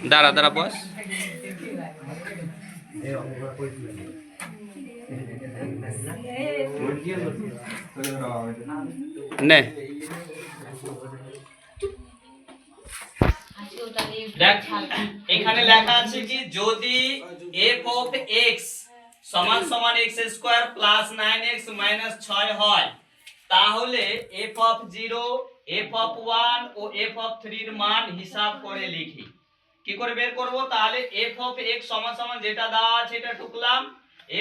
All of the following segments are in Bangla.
দাঁড়া দাঁড়া বস নে দেখ এখানে লেখা আছে কি যদি f of x সমান সমান x square plus 9x minus 6 হয় তাহলে f of 0 f of 1 O f of 3 এর মান হিসাব করে লিখি কি করে বের করব তাহলে f of x সমান সমান যেটা দেওয়া আছে এটা টুকলাম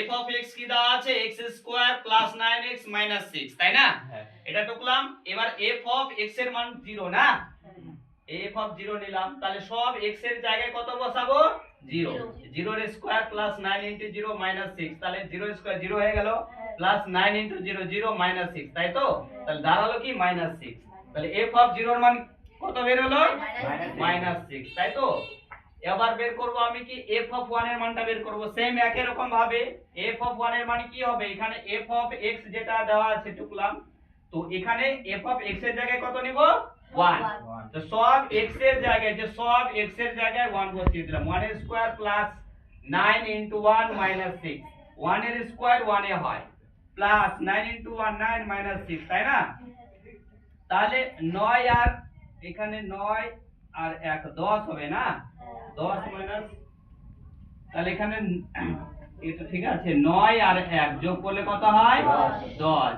f of x কি দেওয়া আছে x square plus 9x minus 6 তাই না এটা টুকলাম এবার f of x এর মান 0 না f of 0 নিলাম তাহলে সব x এর জায়গায় কত বসাবো 0 0 এর স্কয়ার প্লাস 9 ইনটু 0 মাইনাস 6 তাহলে 0 এর স্কয়ার 0 হয়ে গেল প্লাস 9 ইনটু 0 0 মাইনাস 6 তাই তো তাহলে দাঁড়ালো কি মাইনাস 6 তাহলে f of 0 এর মান কত বের হলো মাইনাস 6 তাই তো এবার বের করব আমি কি f of 1 এর মানটা বের করব সেম একই রকম ভাবে f of 1 এর মান কি হবে এখানে f of x যেটা দেওয়া আছে টুকলাম তো এখানে f of x এর জায়গায় কত নিব 1 তো সব x এর জায়গায় যে সব x এর জায়গায় 1 বসিয়ে দিলাম 1 এর স্কয়ার প্লাস 9 ইনটু 1 মাইনাস 6 1 এর স্কয়ার 1 এ হয় প্লাস 9 ইনটু 1 9 মাইনাস 6 তাই না তাহলে 9 আর এখানে 9 আর 1 10 হবে না 10 মাইনাস তাহলে এখানে এটা ঠিক আছে 9 আর 1 যোগ করলে কত হয় 10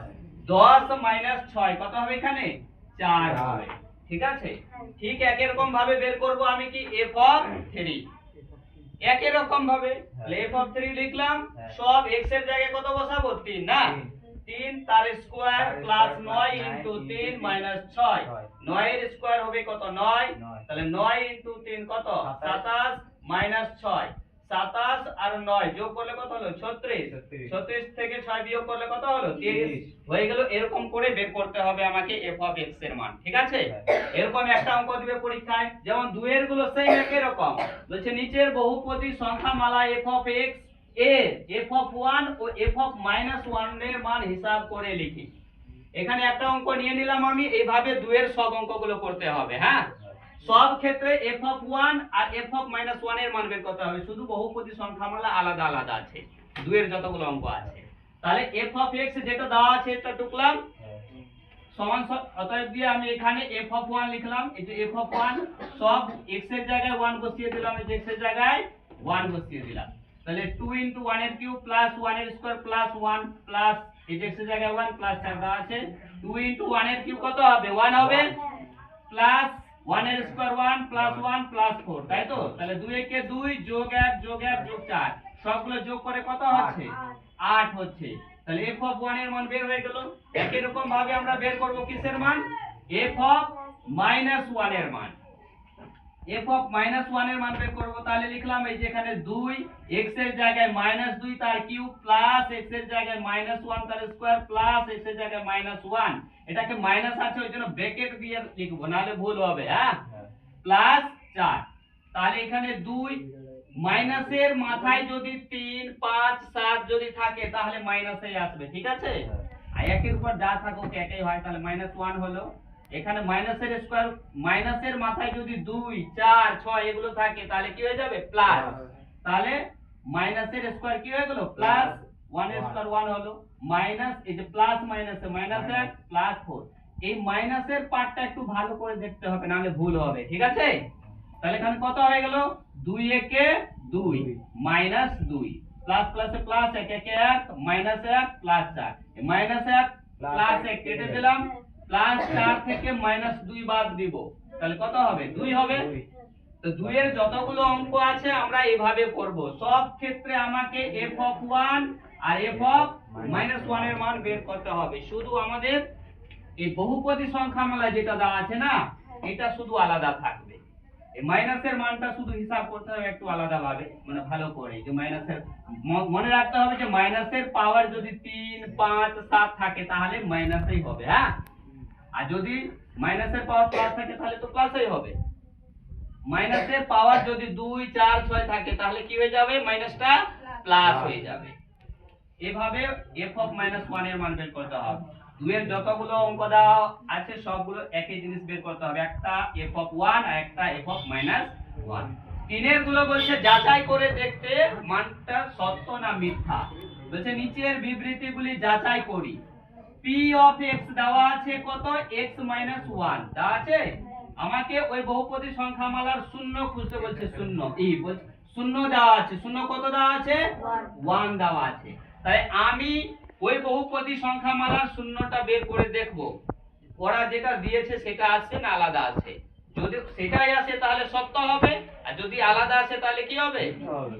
10 মাইনাস 6 কত হবে এখানে 4 হবে ঠিক আছে ঠিক একই রকম ভাবে বের করব আমি কি f of 3 একই রকম ভাবে f of 3 লিখলাম সব x এর জায়গায় কত বসাবো 3 না 3 তার স্কয়ার প্লাস 9 ইনটু 3 মাইনাস 6 9 এর স্কয়ার হবে কত 9 তাহলে 9 ইনটু 3 কত 27 মাইনাস 6 27 আর 9 যোগ করলে কত হলো 36 36 থেকে 6 বিয়োগ করলে কত হলো 30 হয়ে গেল এরকম করে বের করতে হবে আমাকে f of x এর মান ঠিক আছে এরকম একটা অঙ্ক দিবে পরীক্ষায় যেমন দুইয়ের গুলো সেই একই রকম বলছে নিচের বহুপদী সংখ্যামালা f of x এর f of 1 O f of -1 এর মান হিসাব করে লিখি এখানে একটা অঙ্ক নিয়ে নিলাম আমি এইভাবে দুইয়ের সব অঙ্কগুলো করতে হবে হ্যাঁ সব ক্ষেত্রে f of 1 R f of -1 এর মান বের করতে হবে শুধু বহুপদী সংখ্যামালা আলাদা আলাদা আছে দুইয়ের যতগুলো অঙ্ক আছে তাহলে f of x যেটা দেওয়া আছে এটা টুকলাম সমান অতএব দিয়ে আমি এখানে f of 1 লিখলাম এই যে f of 1 সব x এর জায়গায় 1 বসিয়ে দিলাম এই যে x এর জায়গায় 1 বসিয়ে দিলাম তাহলে 2 ইনটু 1 এর কিউব প্লাস 1 এর স্কয়ার প্লাস 1 প্লাস এই যে x এর জায়গায় 1 প্লাস 4 দেওয়া আছে 2 ইনটু 1 এর কিউব কত হবে 1 হবে প্লাস 1 এর স্কয়ার 1 প্লাস 1 প্লাস 4 তাই তো তাহলে 2 একে 2 যোগ 1 যোগ 1 যোগ 4 সবগুলো যোগ করে কত হচ্ছে 8 হচ্ছে তাহলে f of 1 এর মান বের হয়ে গেল একই রকম ভাবে আমরা বের করব কিসের মান f of -1 এর মান f of -1 এর মান বের করব তাহলে লিখলাম এই যে এখানে 2 x এর জায়গায় -2 তার কিউব প্লাস x এর জায়গায় -1 তার স্কয়ার প্লাস x এর জায়গায় -1 এটাকে মাইনাস আছে ওইজন্য ব্র্যাকেট দিয়ে লিখব নালে ভুল হবে হ্যাঁ প্লাস 4 তাহলে এখানে 2 মাইনাসের মাথায় যদি 3 5 7 যদি থাকে তাহলে মাইনাসই আসবে ঠিক আছে আর একের উপর যা থাকুক একই হয় তাহলে -1 হলো এখানে মাইনাসের স্কয়ার মাইনাসের মাথায় যদি 2 4 6 এগুলো থাকে তাহলে কি হয়ে যাবে প্লাস তাহলে মাইনাসের স্কয়ার কি হয়ে গেল প্লাস 1 এর স্কয়ার 1 হলো মাইনাস এই যে প্লাস মাইনাসে মাইনাস 1 প্লাস 4 এই মাইনাসের পার্টটা একটু ভালো করে দেখতে হবে নালে ভুল হবে ঠিক আছে তাহলে এখানে কত হয়ে গেল 2 একে 2 মাইনাস 2 প্লাস প্লাসে প্লাস 1 একে 1 মাইনাস 1 প্লাস 4 মাইনাস 1 প্লাস 1 কেটে দিলাম প্লাস 4 থেকে -2 বাদ দিব তাহলে কত হবে 2 হবে তো 2 এর যতগুলো অঙ্ক আছে আমরা এইভাবে করব সব ক্ষেত্রে আমাকে f of 1 R f of -1 এর মান বের করতে হবে শুধু আমাদের এই বহুপদী সংখ্যামালা যেটা দেওয়া আছে না এটা শুধু আলাদা থাকবে এই মাইনাসের মানটা শুধু হিসাব করতে হবে একটু আলাদা ভাবে মানে ভালো করে যে মাইনাসের মনে রাখতে হবে যে মাইনাসের পাওয়ার যদি 3 5 7 থাকে তাহলে মাইনাসই হবে হ্যাঁ আর যদি মাইনাসের পাওয়ার প্লাস থাকে তাহলে তো প্লাসই হবে মাইনাসের পাওয়ার যদি 2 4 6 থাকে তাহলে কি হয়ে যাবে মাইনাসটা প্লাস হয়ে যাবে এভাবে f of -1 এর মান বের করতে হবে দুইয়ের যতগুলো অঙ্ক দেওয়া আছে সবগুলো একই জিনিস বের করতে হবে একটা f of 1 আর একটা f of -1 তিনের গুলো বলছে যাচাই করে দেখতে মানটা সত্য না মিথ্যা। বলছে নিচের বিবৃতিগুলি যাচাই করি। p অফ x দেওয়া আছে কত, x মাইনাস 1 দেওয়া আছে। আমাকে ওই বহুপদী সংখ্যামালার শূন্য খুঁজতে বলছে, শূন্য বলছে শূন্য দেওয়া আছে। শূন্য কত দেওয়া আছে, 1 দেওয়া আছে। তাই আমি ওই বহুপদী সংখ্যামালার শূন্যটা বের করে দেখব ওরা যেটা দিয়েছে সেটা আছে না আলাদা আছে। যদি সেটাই আসে তাহলে সত্য হবে, আর যদি আলাদা আসে তাহলে কি হবে,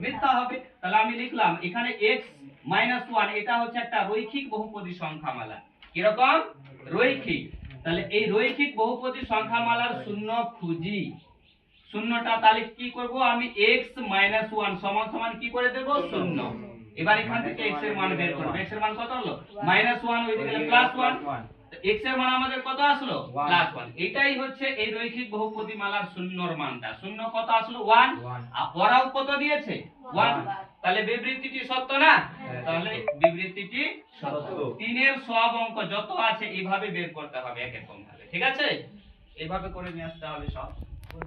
মিথ্যা হবে। তাহলে আমি লিখলাম এখানে x মাইনাস 1 এটা হচ্ছে একটা রৈখিক বহুপদী সংখ্যামালা। কিরকম, রৈখিক। তাহলে এই রৈখিক বহুপদী সংখ্যামালার শূন্য খুঁজি। শূন্যটা তাহলে কি করব, আমি x মাইনাস 1 সমান সমান কি করে দেব, শূন্য। এবার এখান থেকে x এর মান বের করব। x এর মান কত হলো, মাইনাস 1, ওইদিকে প্লাস 1। x এর মান আমাদের কত আসলো, প্লাস 1। এটাই হচ্ছে এই রৈখিক বহুপদী মালার শূন্যর মানটা। শূন্য কত আসলো, 1। আর ওরাও কত দিয়েছে, 1। তাহলে বিবৃতিটি সত্য না, তাহলে বিবৃতিটি সত্য। তিনের সব অঙ্ক যত আছে এইভাবে বের করতে হবে এক এক ভাবে, ঠিক আছে? এইভাবে করে নিয়ে আসতে হবে সব।